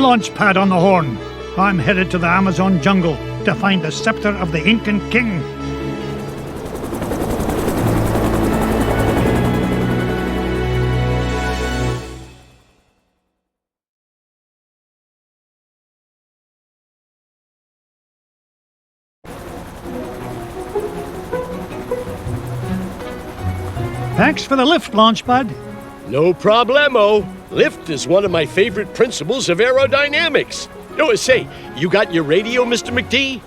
launch pad on the horn. I'm headed to the Amazon jungle to find the scepter of the Incan king. Thanks for the lift, Launchpad. No problemo. Lift is one of my favorite principles of aerodynamics. Oh, say, you got your radio, Mr. McD?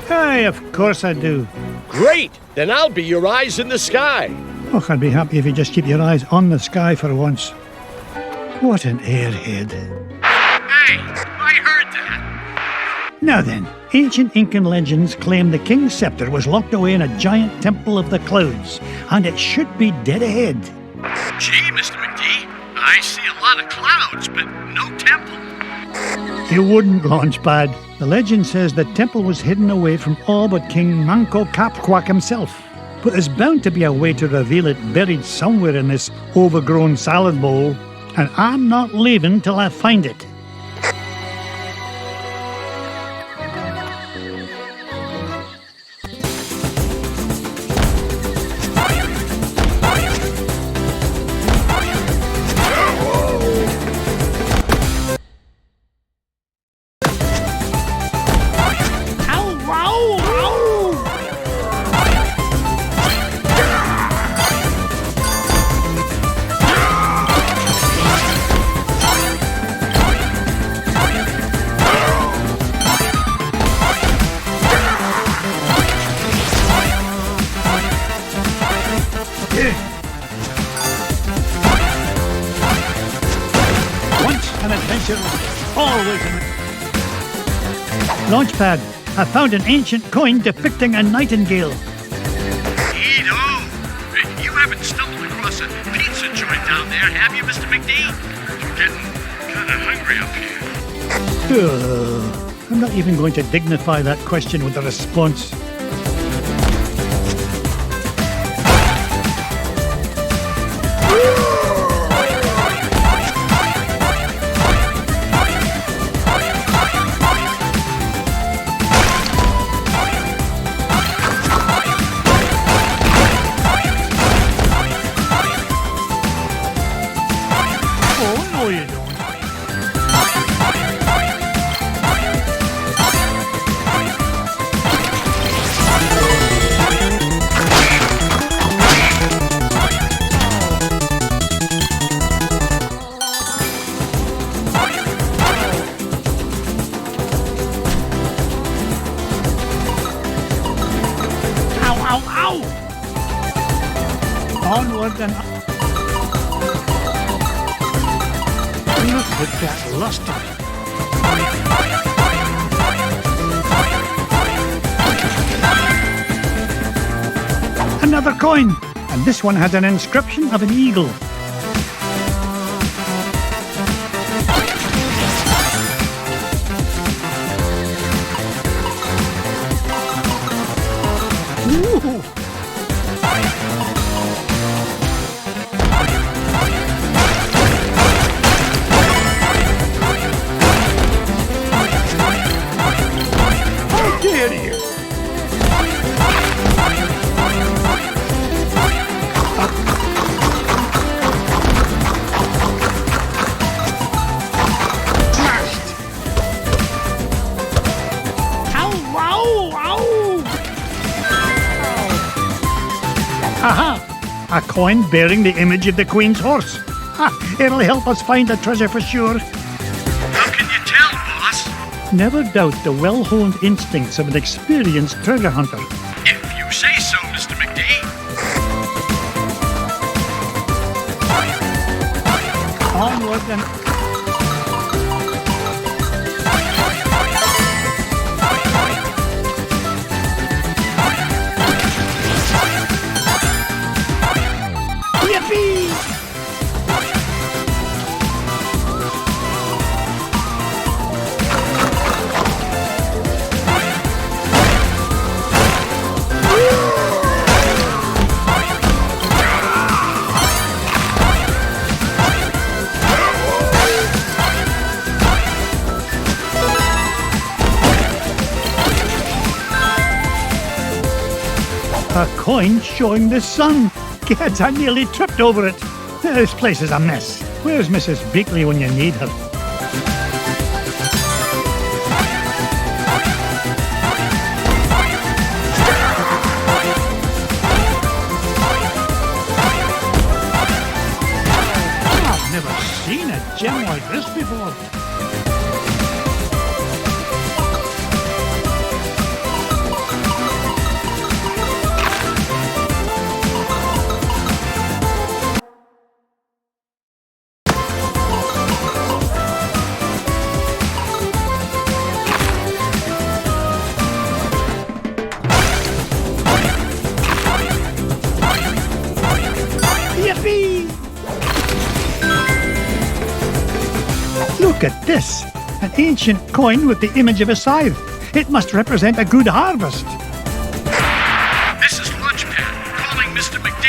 Aye, of course I do. Great! Then I'll be your eyes in the sky. Oh, I'd be happy if you just keep your eyes on the sky for once. What an airhead. Hey, I heard that. Now then, ancient Incan legends claim the king's scepter was locked away in a giant temple of the clouds, and it should be dead ahead. Gee, Mr. McD, I see a lot of clouds, but no temple. You wouldn't, Launchpad. The legend says the temple was hidden away from all but King Manco Capquack himself. But there's bound to be a way to reveal it buried somewhere in this overgrown salad bowl, and I'm not leaving till I find it. Launchpad, I found an ancient coin depicting a nightingale. Neato! You haven't stumbled across a pizza joint down there, have you, Mr. McD? I'm getting kind of hungry up here. I'm not even going to dignify that question with a response. Onward and up. Look at that luster. Another coin, and this one has an inscription of an eagle. Ooh. Aha! A coin bearing the image of the Queen's horse. It'll help us find the treasure for sure. How can you tell, boss? Never doubt the well-honed instincts of an experienced treasure hunter. If you say so, Mr. McD. Onward and... A coin showing the sun. Gad, I nearly tripped over it. This place is a mess. Where's Mrs. Beakley when you need her? I've never seen a gem like this before. Yippee! Look at this! An ancient coin with the image of a scythe. It must represent a good harvest. This is Launchpad, calling Mr. McD.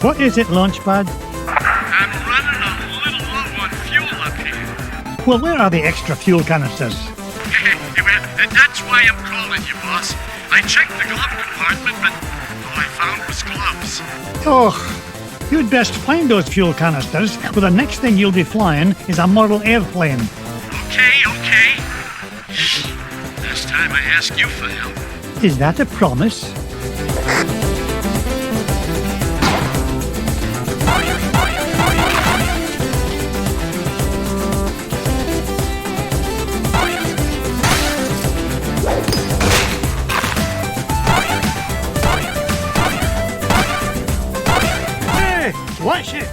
What is it, Launchpad? I'm running a little low on fuel up here. Well, where are the extra fuel canisters? Well, that's why I'm calling you, boss. I checked the glove compartment, but all I found was gloves. Oh, you'd best find those fuel canisters, for the next thing you'll be flying is a model airplane. Okay. Last time I asked you for help. Is that a promise? Hey, watch it!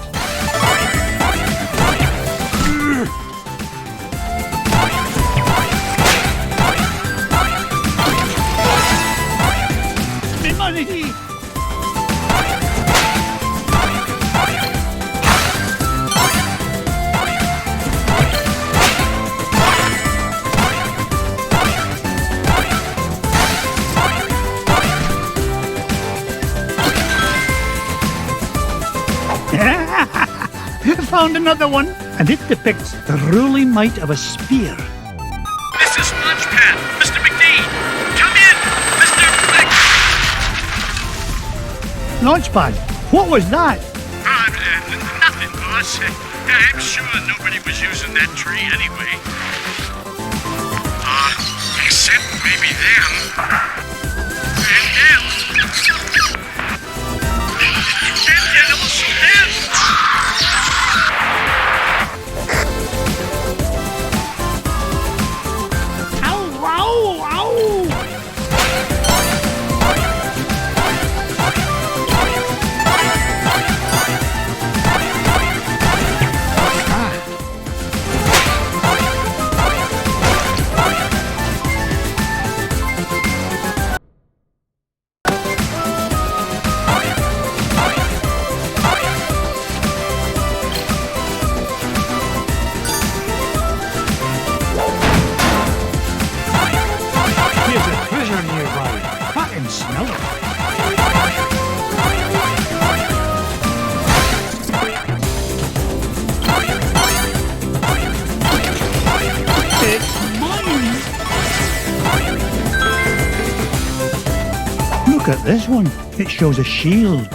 Me money! Found another one, and it depicts the ruling might of a spear. This is Launchpad, Mr. McD. Come in, Mr. Launchpad, what was that? Nothing, boss. I'm sure nobody was using that tree anyway. Except maybe them. And them. And them. There's a treasure nearby. I can smell it. It's mine! Look at this one. It shows a shield.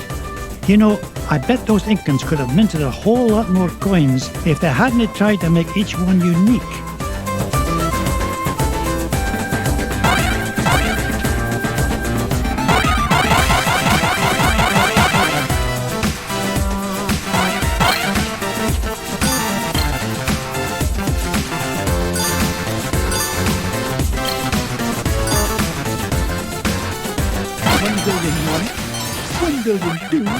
You know, I bet those Incans could have minted a whole lot more coins if they hadn't tried to make each one unique. $1 billion, $1 billion,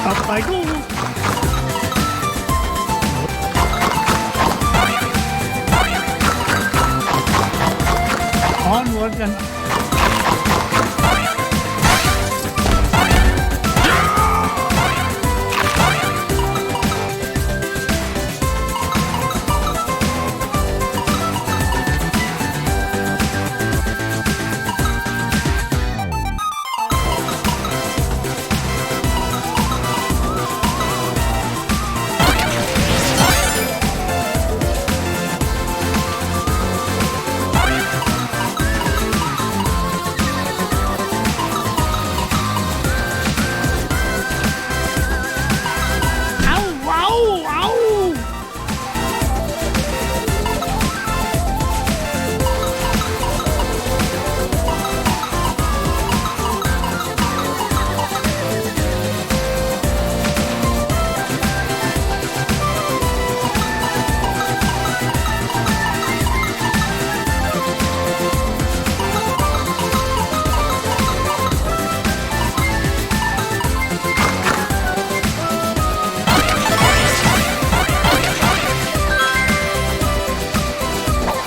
Up I go. Onward and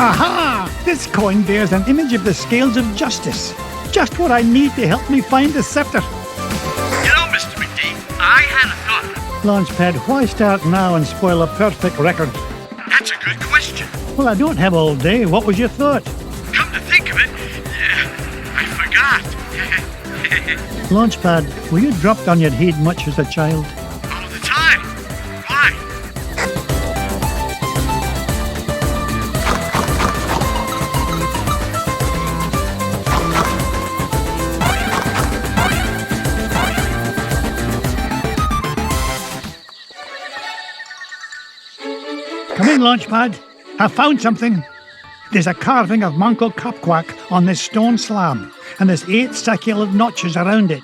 Aha! This coin bears an image of the scales of justice. Just what I need to help me find the scepter. You know, Mr. McD, I had a thought. Launchpad, why start now and spoil a perfect record? That's a good question. Well, I don't have all day. What was your thought? Come to think of it, I forgot. Launchpad, were you dropped on your head much as a child? All the time. Why? Come in, Launchpad. I found something. There's a carving of Manco Capquack on this stone slab, and there's 8 circular notches around it.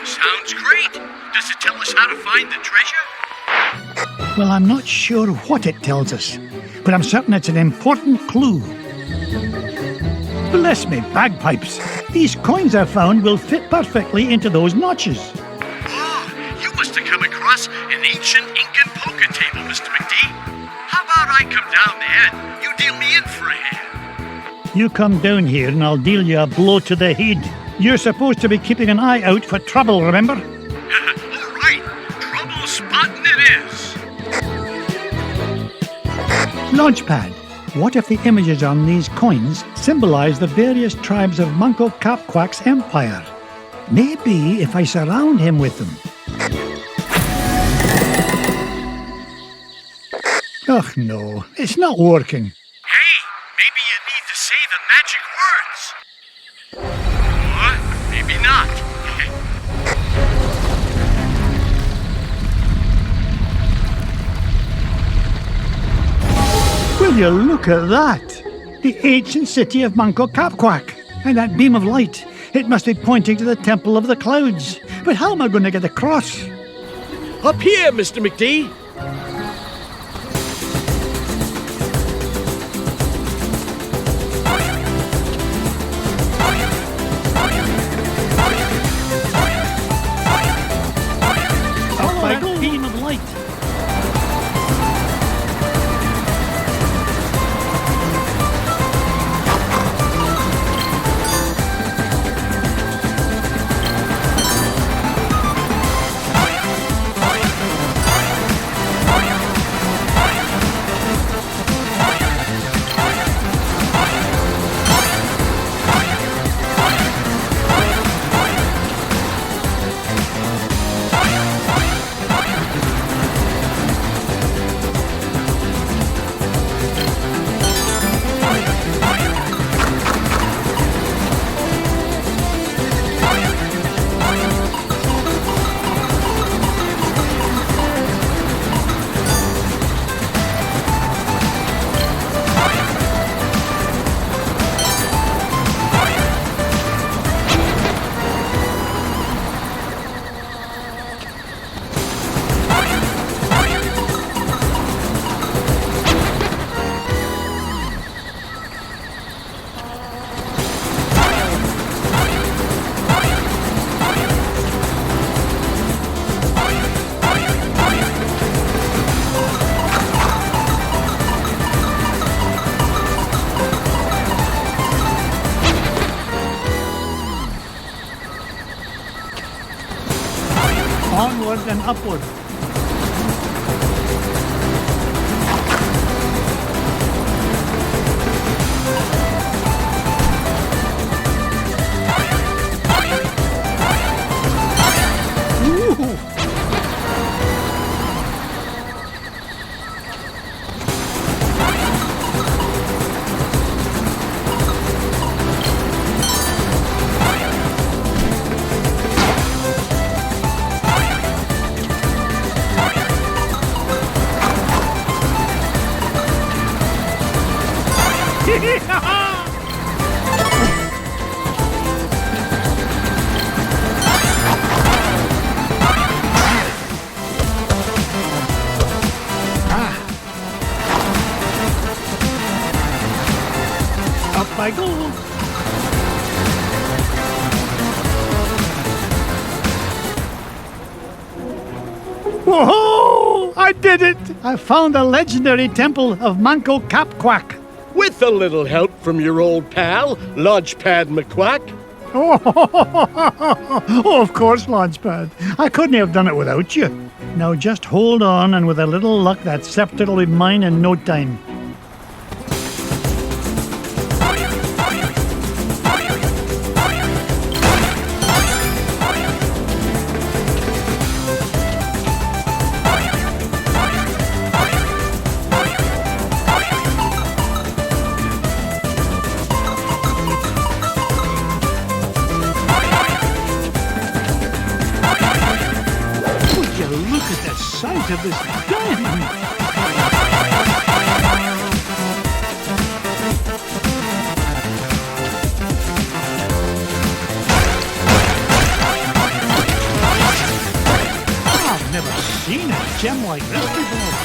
Sounds great. Does it tell us how to find the treasure? Well, I'm not sure what it tells us, but I'm certain it's an important clue. Bless me bagpipes. These coins I found will fit perfectly into those notches. Oh, you must have come across an ancient Incan poker table, Mr. McD. How about I come down there and you deal me in for a hand? You come down here and I'll deal you a blow to the head. You're supposed to be keeping an eye out for trouble, remember? All right, trouble spotting it is. Launchpad, what if the images on these coins symbolize the various tribes of Manco Capquack's empire? Maybe if I surround him with them. Oh no, it's not working. Hey, maybe you need to say the magic words. Or maybe not. Will you look at that? The ancient city of Manco Capquack. And that beam of light. It must be pointing to the Temple of the Clouds. But how am I going to get across? Up here, Mr. McD. Oh, that beam of light. Onward and upward. Ooh. Up I go. Whoa! I did it! I found the legendary temple of Manco Capquack. With a little help from your old pal, Launchpad McQuack. Oh, of course, Launchpad. I couldn't have done it without you. Now just hold on, and with a little luck, that scepter will be mine in no time. Look at the size of this diamond! I've never seen a gem like this before.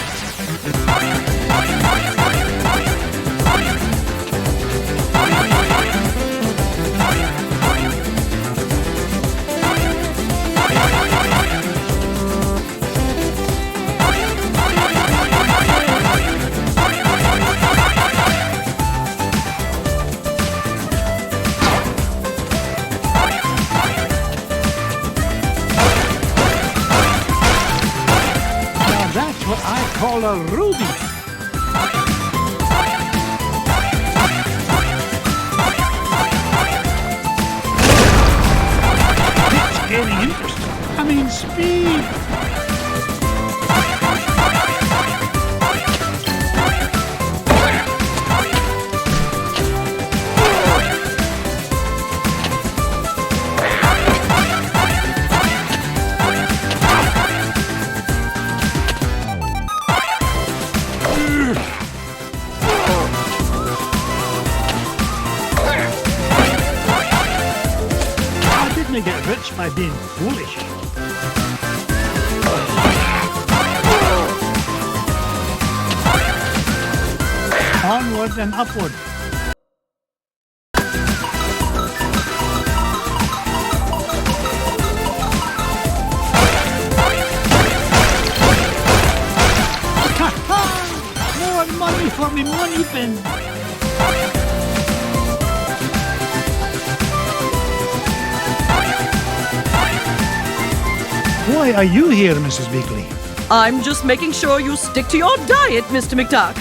That's what I call a ruby. It's getting interesting. I mean, speed. I get rich by being foolish. Onward and upward. More money for me money bin. Why are you here, Mrs. Beakley? I'm just making sure you stick to your diet, Mr. McDuck.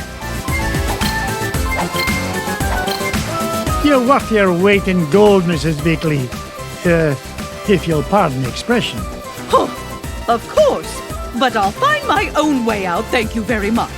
You're worth your weight in gold, Mrs. Beakley. If you'll pardon the expression. Oh, of course. But I'll find my own way out, thank you very much.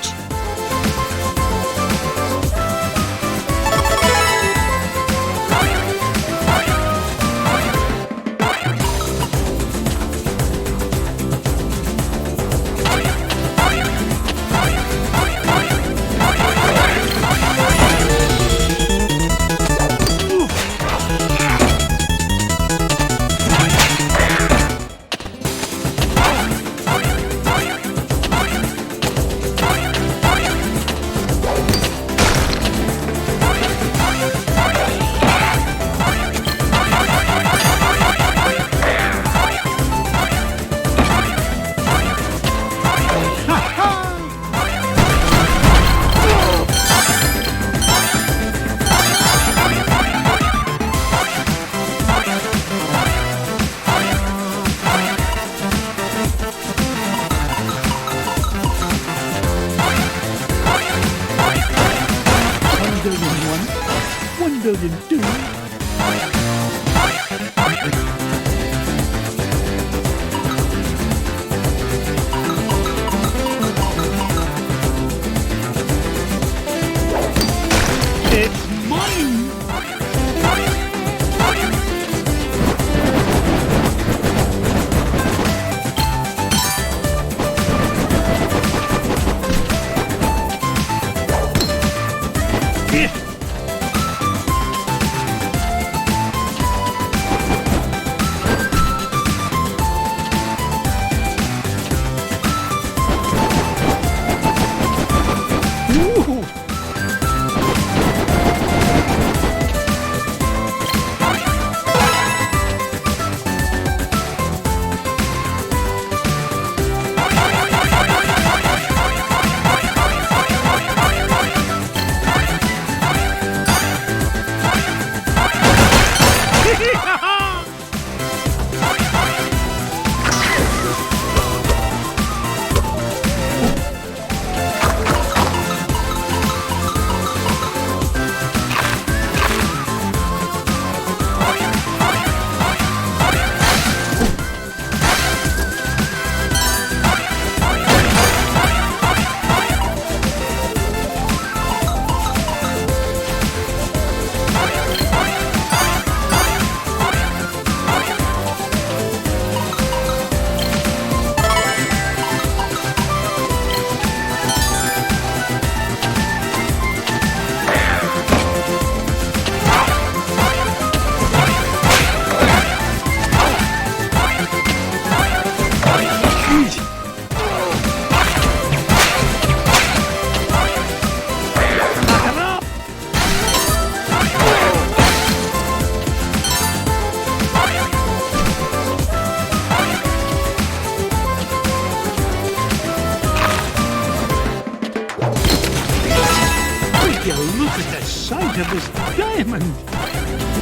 precious diamond.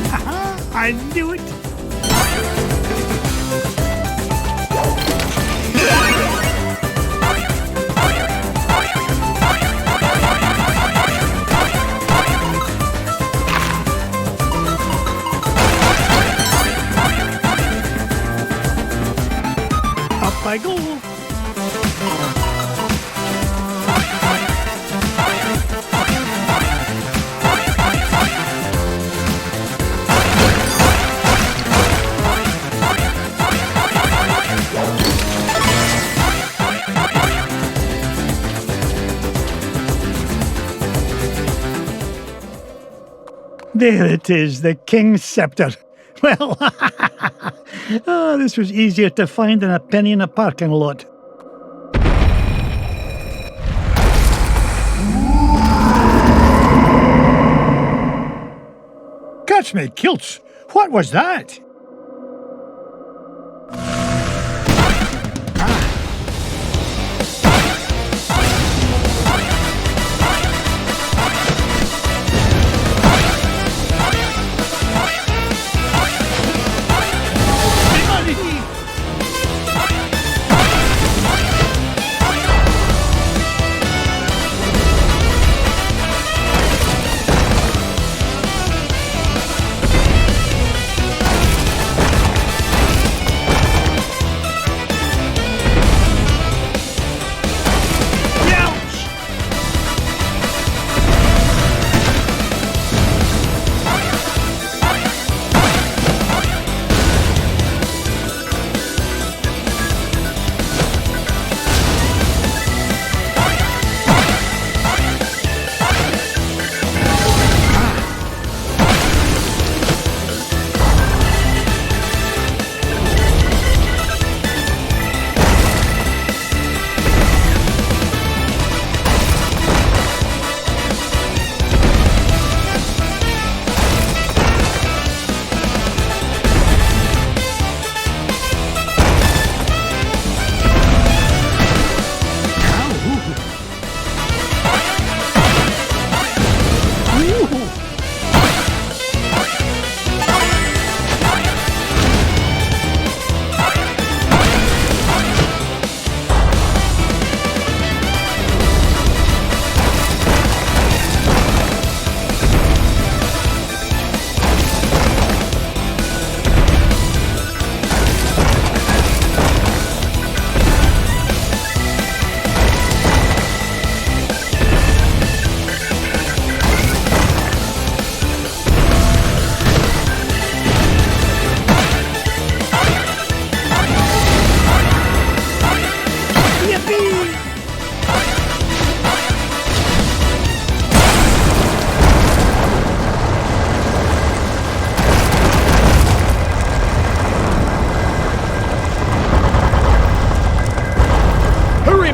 Haha, I knew it. Up I go. There it is, the King's Scepter. Well, oh, this was easier to find than a penny in a parking lot. Catch me kilts! What was that?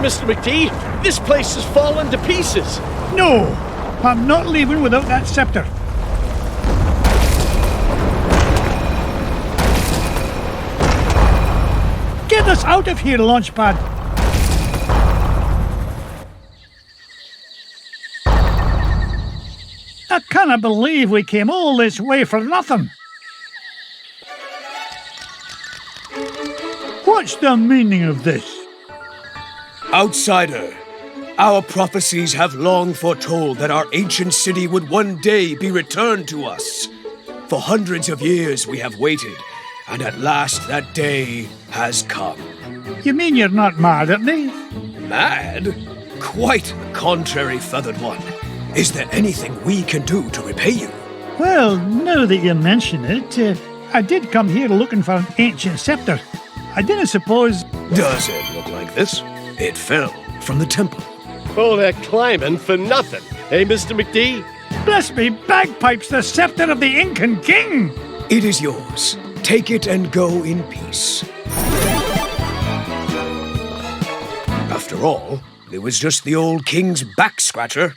Mr. McD, this place has fallen to pieces. No, I'm not leaving without that scepter. Get us out of here, Launchpad. I can't believe we came all this way for nothing. What's the meaning of this? Outsider, our prophecies have long foretold that our ancient city would one day be returned to us. For hundreds of years we have waited, and at last that day has come. You mean you're not mad at me? Mad? Quite the contrary, Feathered One. Is there anything we can do to repay you? Well, now that you mention it, I did come here looking for an ancient scepter. I didn't suppose... Does it look like this? It fell from the temple. All that climbing for nothing, eh, Mr. McD? Bless me bagpipes, the scepter of the Incan king! It is yours. Take it and go in peace. After all, it was just the old king's back scratcher.